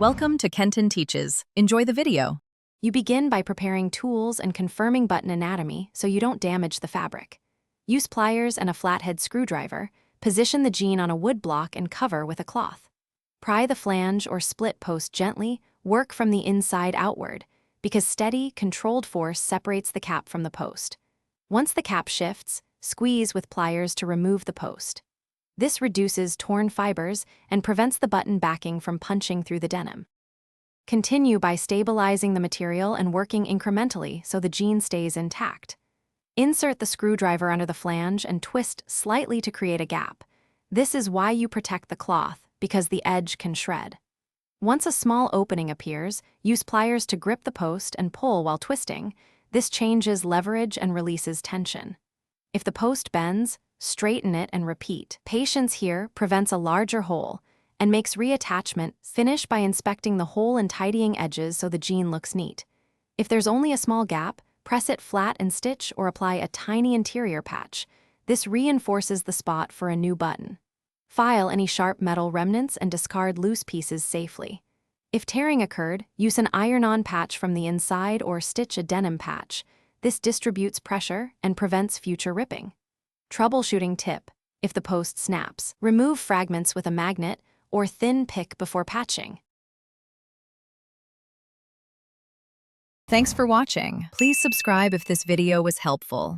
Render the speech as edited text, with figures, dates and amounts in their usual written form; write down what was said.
Welcome to Kenton Teaches. Enjoy the video. You begin by preparing tools and confirming button anatomy so you don't damage the fabric. Use pliers and a flathead screwdriver. Position the jean on a wood block and cover with a cloth. Pry the flange or split post gently. Work from the inside outward, because steady, controlled force separates the cap from the post. Once the cap shifts, squeeze with pliers to remove the post. This reduces torn fibers and prevents the button backing from punching through the denim. Continue by stabilizing the material and working incrementally so the jean stays intact. Insert the screwdriver under the flange and twist slightly to create a gap. This is why you protect the cloth, because the edge can shred. Once a small opening appears, use pliers to grip the post and pull while twisting. This changes leverage and releases tension. If the post bends, straighten it and repeat. Patience here prevents a larger hole and makes reattachment. Finish by inspecting the hole and tidying edges so the jean looks neat. If there's only a small gap, press it flat and stitch or apply a tiny interior patch. This reinforces the spot for a new button. File any sharp metal remnants and discard loose pieces safely. If tearing occurred, use an iron-on patch from the inside or stitch a denim patch. This distributes pressure and prevents future ripping. Troubleshooting tip: if the post snaps, remove fragments with a magnet or thin pick before patching. Thanks for watching. Please subscribe if this video was helpful.